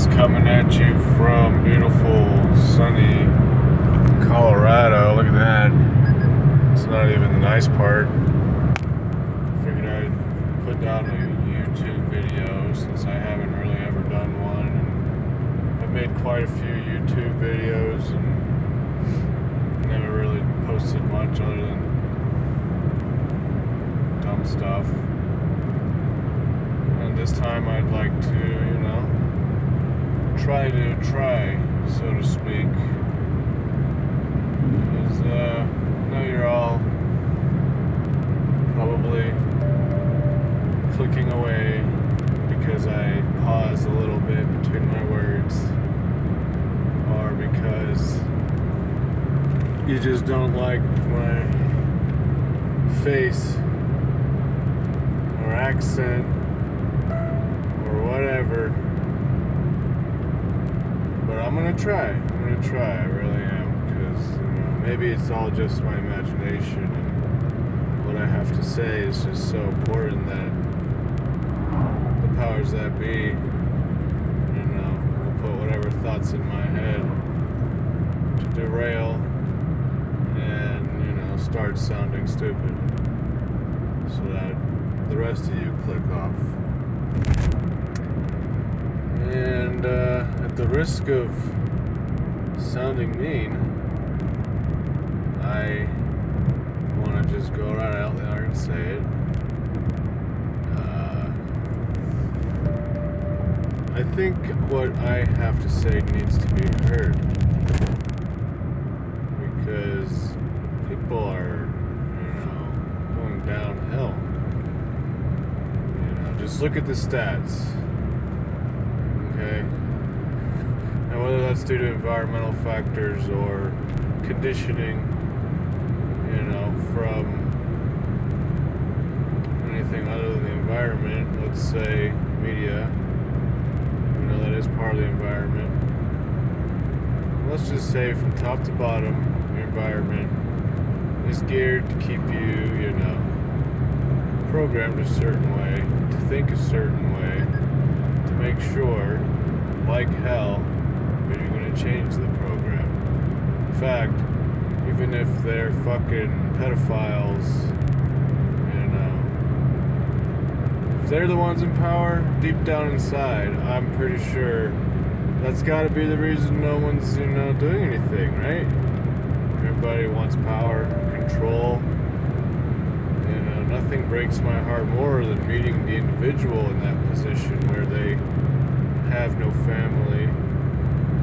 coming at you from beautiful, sunny Colorado. Look at that. It's not even the nice part. Figured I'd put down a YouTube video since I haven't really ever done one. And I've made quite a few YouTube videos and never really posted much other than dumb stuff. And this time I'd like to, try, so to speak. Because I know you're all probably clicking away because I pause a little bit between my words, or because you just don't like my face or accent or whatever. But I'm gonna try, I really am, because maybe it's all just my imagination and what I have to say is just so important that the powers that be, will put whatever thoughts in my head to derail and, start sounding stupid so that the rest of you click off. And at the risk of sounding mean, I want to just go right out there and say it. I think what I have to say needs to be heard, because people are, going downhill. Just look at the stats. Okay. Now, whether that's due to environmental factors or conditioning, from anything other than the environment, let's say media, that is part of the environment. Let's just say from top to bottom, your environment is geared to keep you, programmed a certain way, to think a certain way, to make sure, like hell, that you're going to change the program. In fact, even if they're fucking pedophiles, if they're the ones in power, deep down inside, I'm pretty sure that's got to be the reason no one's, doing anything, right? Everybody wants power, control. Nothing breaks my heart more than meeting the individual in that position where they have no family,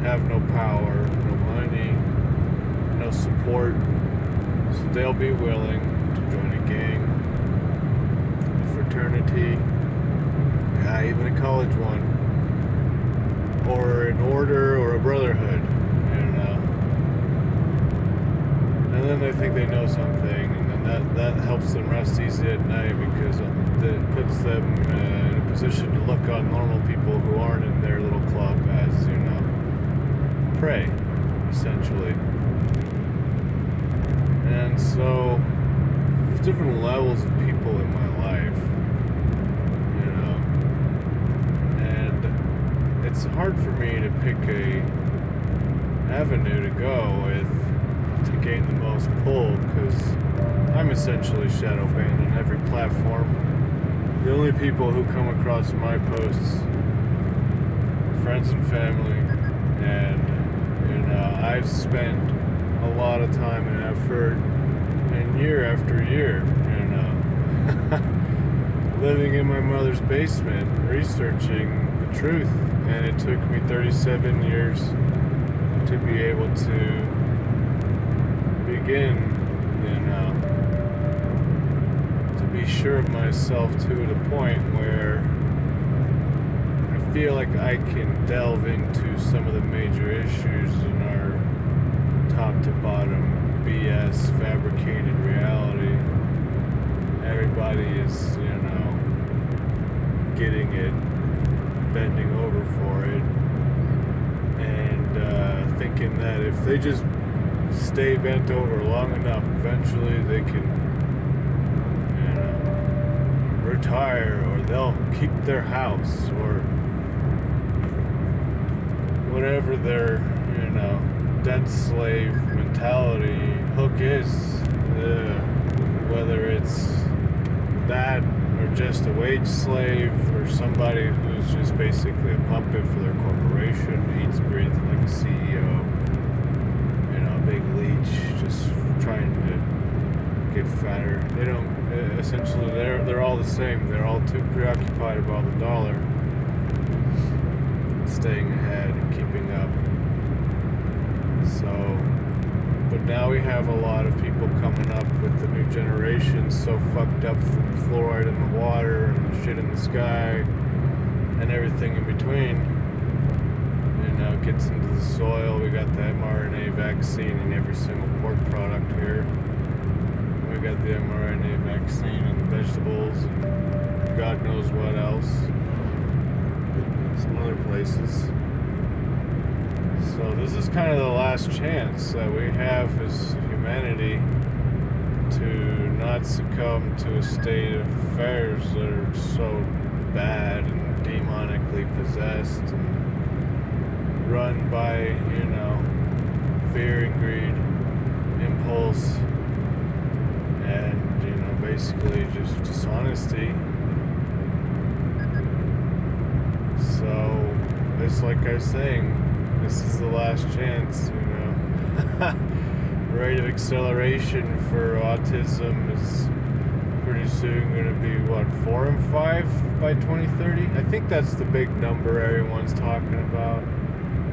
have no power, no money, no support, so they'll be willing to join a gang, a fraternity, even a college one, or an order or a brotherhood, and then they think they know something, and then that helps them rest easy at night because it puts them in a position to look on normal people who aren't in their little club as, prey, essentially. And so, there's different levels of people in my life, and it's hard for me to pick a avenue to go with to gain the most pull, because I'm essentially shadow banned on every platform. The only people who come across my posts are friends and family, and I've spent a lot of time and effort, and year after year, living in my mother's basement, researching the truth, and it took me 37 years to be able to begin, to be sure of myself to the point where I feel like I can delve into some of the major issues in our top to bottom BS fabricated reality. Everybody is, getting it, bending over for it, and thinking that if they just stay bent over long enough, eventually they can, retire, or they'll keep their house, or whatever their, dead slave mentality hook is, whether it's that or just a wage slave or somebody who's just basically a puppet for their corporation, eats, breathes like a CEO, a big leech, just trying to get fatter. They don't, essentially, they're all the same. They're all too preoccupied about the dollar, staying ahead and keeping up. So, but now we have a lot of people coming up with the new generation so fucked up from fluoride in the water and the shit in the sky and everything in between. It gets into the soil. We got the mRNA vaccine in every single pork product here. We got the mRNA vaccine in the vegetables and God knows what else. Some other places. So this is kind of the last chance that we have as humanity to not succumb to a state of affairs that are so bad and demonically possessed and run by, fear and greed, impulse, and, basically just dishonesty. So, it's like I was saying, this is the last chance, Rate of acceleration for autism is pretty soon going to be, 4 and 5 by 2030? I think that's the big number everyone's talking about.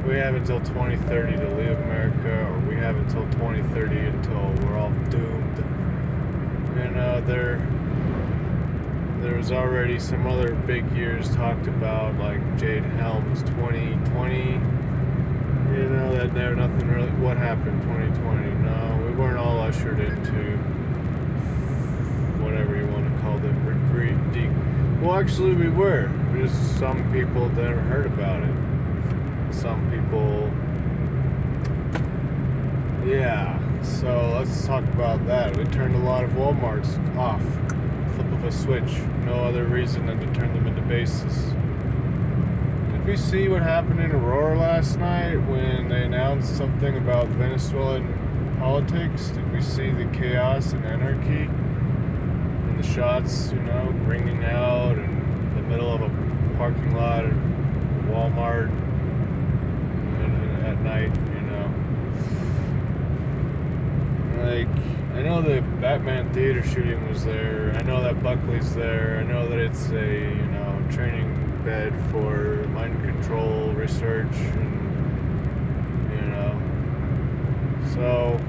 We have until 2030 to leave America, or we have until 2030 until we're all doomed. There was already some other big years talked about, like Jade Helms 2020. That there nothing really. What happened 2020? No, we weren't all ushered into whatever you want to call them. Well, actually, we were. Just some people never heard about it. Some people. Yeah. So let's talk about that. We turned a lot of Walmarts off. Flip of a switch. No other reason than to turn them into bases. Did we see what happened in Aurora last night when they announced something about Venezuelan politics? Did we see the chaos and anarchy and the shots, ringing out in the middle of a parking lot at Walmart at night, Like, I know the Batman theater shooting was there. I know that Buckley's there. I know that it's a, training bed for mind control research and, so,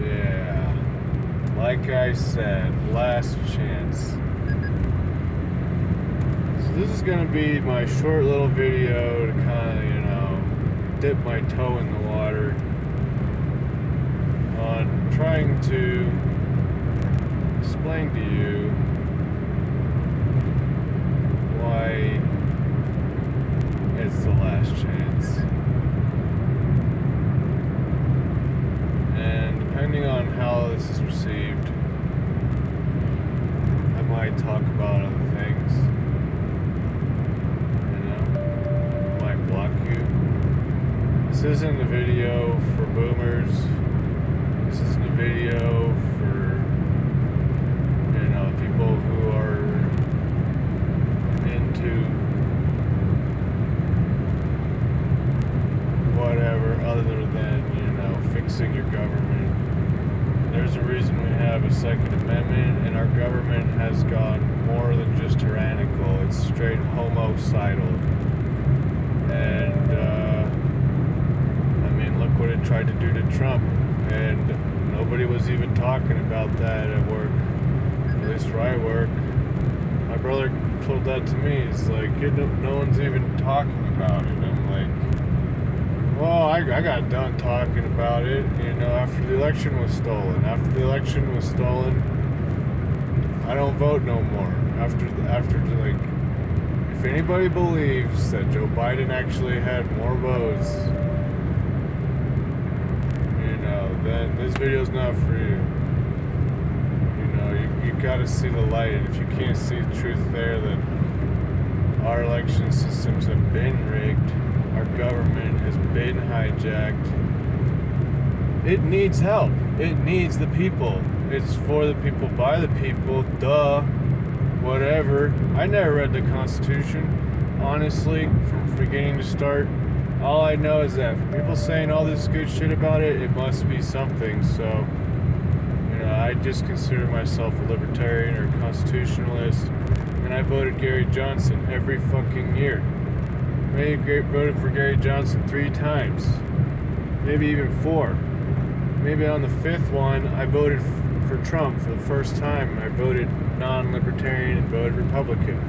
yeah, like I said, last chance. So this is going to be my short little video to kind of, dip my toe in the water on trying to explain to you why it's the last chance. And depending on how this is received, I might talk about other things. Might block you. This isn't a video for boomers. This isn't a video for, people who are into whatever other than, fixing your government. There's a reason we have a Second Amendment, and our government has gone more than just tyrannical. It's straight homicidal. And, look what it tried to do to Trump, and nobody was even talking about that at work, at least where I work. My brother told that to me. He's like, no one's even talking about it. I'm like, well, I got done talking about it, after the election was stolen. After the election was stolen, I don't vote no more. After if anybody believes that Joe Biden actually had more votes, then this video's not for you. You gotta see the light, and if you can't see the truth there, then Our election systems have been rigged. Our government has been hijacked. It needs help. It needs the people. It's for the people, by the people, duh, whatever. I never read the Constitution, honestly, from beginning to start. All I know is that people saying all this good shit about it, it must be something. So, I just consider myself a libertarian or a constitutionalist, and I voted Gary Johnson every fucking year. Maybe voted for Gary Johnson 3 times, maybe even 4. Maybe on the 5th one, I voted for Trump for the first time. I voted non-libertarian and voted Republican.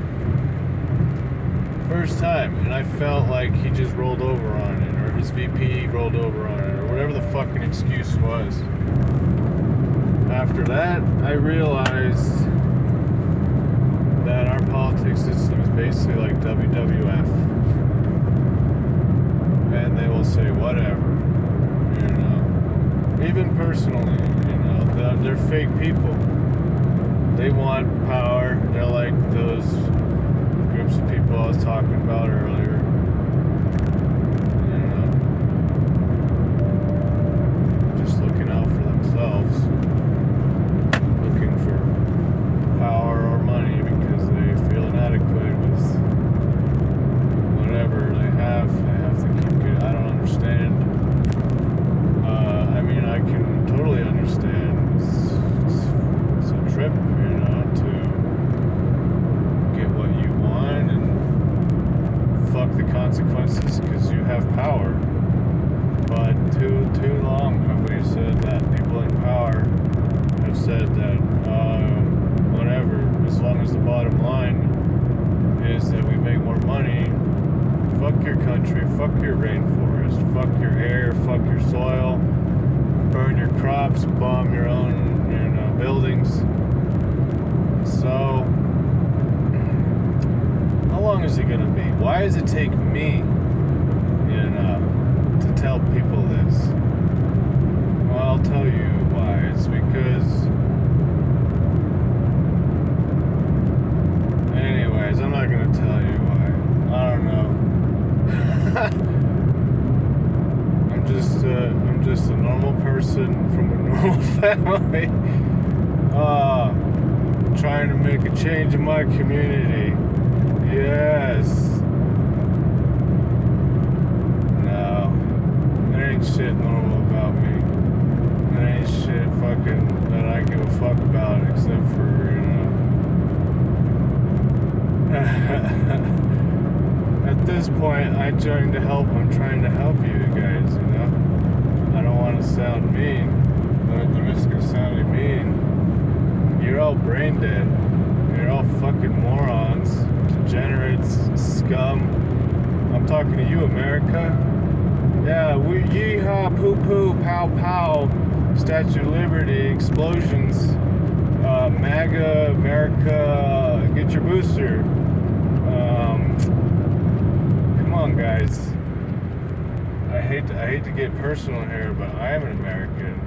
First time, and I felt like he just rolled over on it, or his VP rolled over on it, or whatever the fucking excuse was. After that, I realized that our politics system is basically like WWF. And they will say whatever, Even personally, they're fake people. They want power. They're like those groups of people I was talking about earlier. Just looking out for themselves. Looking for power or money because they feel inadequate with whatever they have. They have to keep it. I don't understand. I can totally understand. It's a trip, to get what you want and fuck the consequences because you have power. But too long have we said that people in power have said that whatever, as long as the bottom line is that we make more money, fuck your country, fuck your rainforest, fuck your air, fuck your soil, burn your crops, bomb your own buildings. So how long is it gonna be? Why does it take me to tell people this? Well, I'll tell you why. It's because anyways, I'm not gonna tell you why. I don't know. I'm just a normal person from a normal family, trying to make a change in my community. Yes. No, there ain't shit normal about me. There ain't shit fucking that I give a fuck about except for, at this point, I joined to help. I'm trying to help you guys, I don't want to sound mean, but at the risk of sounding mean, you're all brain dead. You're all fucking morons, degenerates, scum. I'm talking to you, America. Yeah, we yeehaw, poo-poo, pow-pow, Statue of Liberty, explosions, MAGA, America, get your booster. Come on, guys. I hate to get personal here, but I am an American,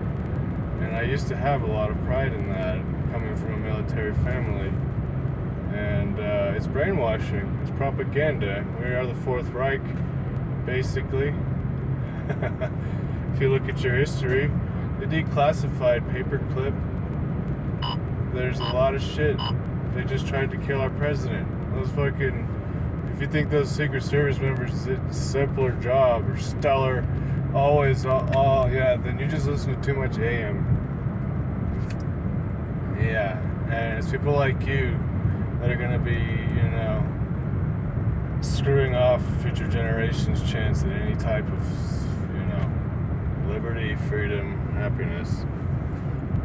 and I used to have a lot of pride in that, coming from a military family. And it's brainwashing. It's propaganda. We are the Fourth Reich, basically. If you look at your history, the declassified paperclip, there's a lot of shit. They just tried to kill our president. Those fucking... If you think those Secret Service members did a simpler job or stellar, always, then you just listen to too much AM. Yeah, and it's people like you that are going to be, screwing off future generations' chance at any type of, liberty, freedom, happiness.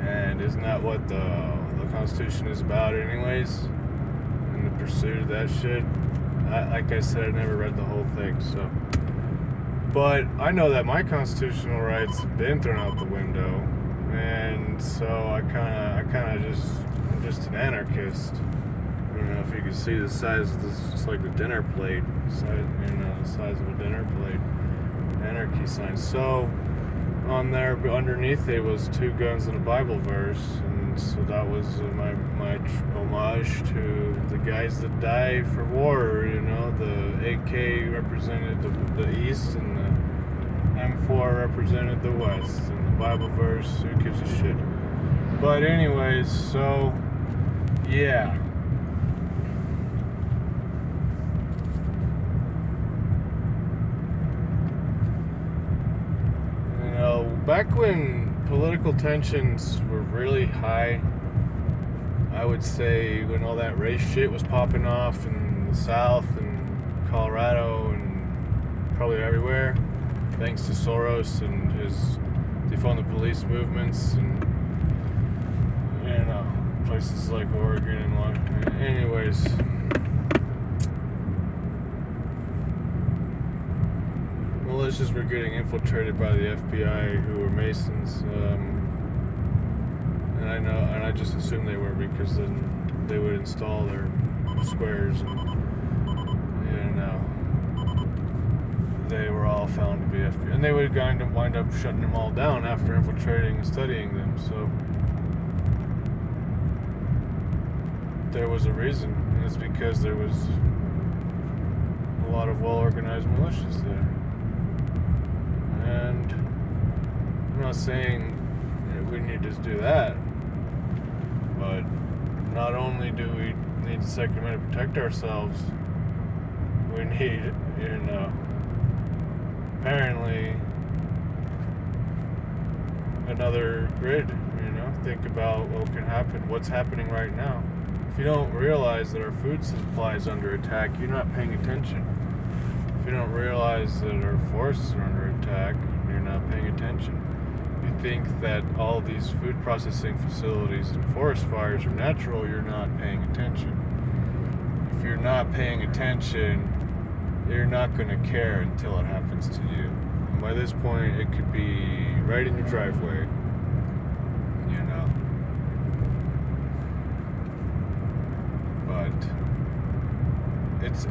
And isn't that what the Constitution is about anyways? In the pursuit of that shit? Like I said, I never read the whole thing, so. But I know that my constitutional rights have been thrown out the window, and so I'm just an anarchist. I don't know if you can see the size of this, it's like the dinner plate, the size of a dinner plate, anarchy sign. So on there, underneath it was 2 guns and a Bible verse, and so that was my homage to the guys that die for war, you know, the AK represented the East and the M4 represented the West, and the Bible verse, who gives a shit. But anyways, so, yeah. You know, back when political tensions were really high, I would say when all that race shit was popping off in the South and Colorado and probably everywhere, thanks to Soros and his defund the police movements and, you know, places like Oregon and Washington. Anyways, militias were getting infiltrated by the FBI, who were Masons. And I just assumed they were, because then they would install their squares, and you know, they were all found to be FBI, and they would wind up shutting them all down after infiltrating and studying them. So there was a reason, and it's because there was a lot of well-organized militias there. And I'm not saying we need to do that, but not only do we need the Second Amendment to protect ourselves, we need, you know, apparently another grid, you know. Think about what can happen, what's happening right now. If you don't realize that our food supply is under attack, you're not paying attention. If you don't realize that our forests are under attack, you're not paying attention. You think that all these food processing facilities and forest fires are natural, you're not paying attention. If you're not paying attention, you're not going to care until it happens to you. And by this point, it could be right in your driveway, you know. But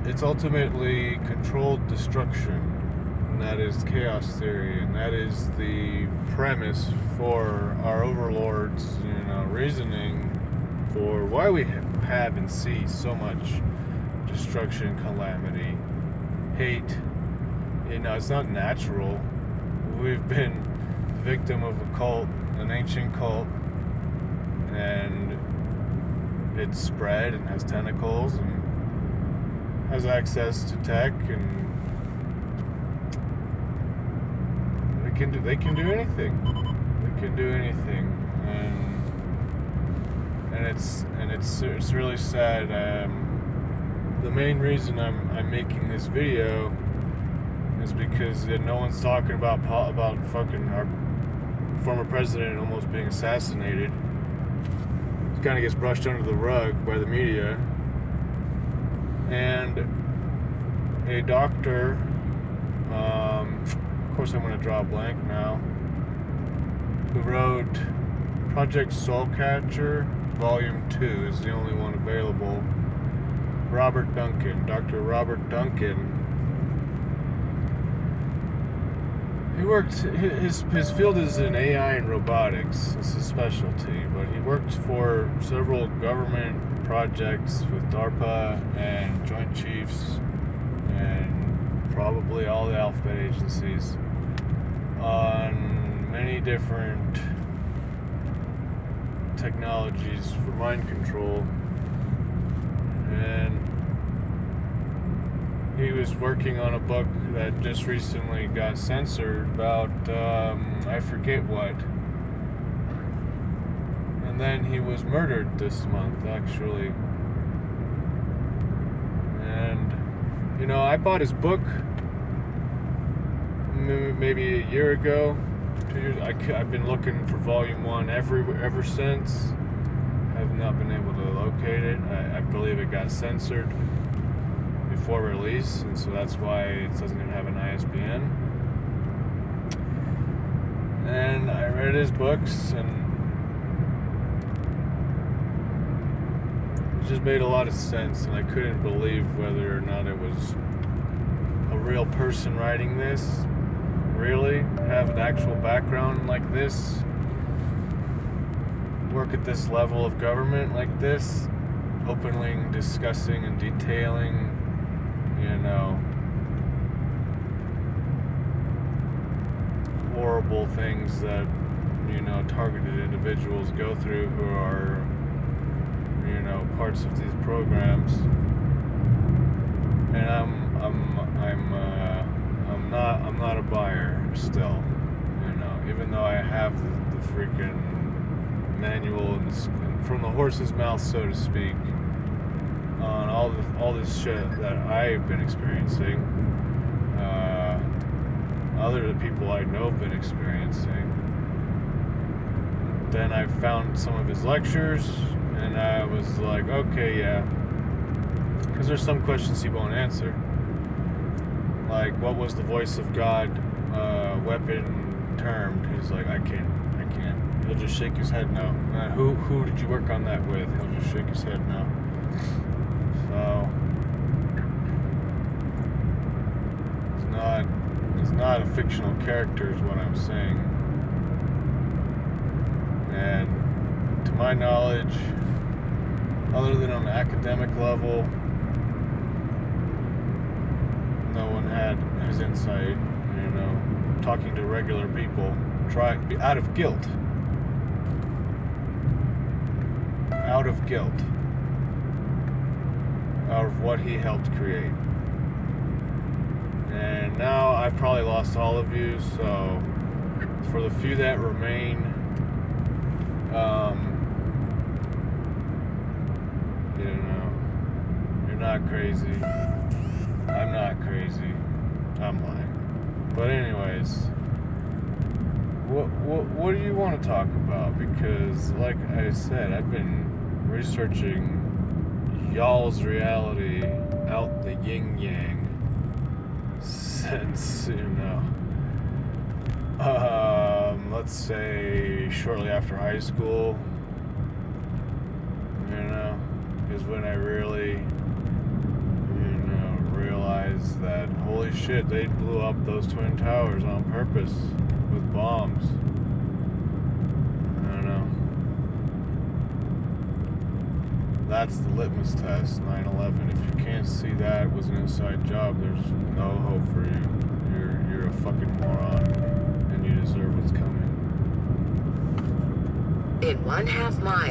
it's ultimately controlled destruction. And that is chaos theory, and that is the premise for our overlords, you know, reasoning for why we have and see so much destruction, calamity, hate. You know, it's not natural. We've been the victim of a cult, an ancient cult, and it's spread and has tentacles and has access to tech, and they can do anything. They can do anything, and it's really sad. The main reason I'm making this video is because no one's talking about fucking our former president almost being assassinated. It kind of gets brushed under the rug by the media, and a doctor. Of course, I'm going to draw a blank now. Who wrote Project Soulcatcher, Volume 2 is the only one available. Robert Duncan, Dr. Robert Duncan. He worked, his field is in AI and robotics. It's his specialty, but he worked for several government projects with DARPA and Joint Chiefs and probably all the alphabet agencies on many different technologies for mind control. And he was working on a book that just recently got censored about I forget what. And then he was murdered this month, actually. And you know, I bought his book maybe a year ago, 2 years. I've been looking for Volume 1 ever since. Have not been able to locate it. I believe it got censored before release, and so that's why it doesn't even have an ISBN. And I read his books, and it just made a lot of sense, and I couldn't believe whether or not it was a real person writing this. Really? Have an actual background like this? Work at this level of government like this? openly discussing and detailing, horrible things that, targeted individuals go through who are, parts of these programs. And I'm not a buyer still, even though I have the freaking manual and from the horse's mouth, so to speak, on all this shit that I've been experiencing. Other people I know have been experiencing. Then I found some of his lectures, and I was like, okay, yeah, because there's some questions he won't answer. Like, what was the voice of God weapon termed? He's like, I can't. He'll just shake his head no. Who did you work on that with? He'll just shake his head no. So it's not a fictional character is what I'm saying. And to my knowledge, other than on the academic level, no one had his insight, talking to regular people, out of guilt. Out of what he helped create. And now I've probably lost all of you, so for the few that remain, you're not crazy. I'm not crazy. I'm lying. But anyways, what do you want to talk about? Because, like I said, I've been researching y'all's reality out the yin-yang since, let's say shortly after high school, is when I really, realized that, holy shit, they blew up those Twin Towers on purpose with bombs. That's the litmus test, 9/11. If you can't see that was an inside job, there's no hope for you. You're a fucking moron, and you deserve what's coming. In 1/2 mile.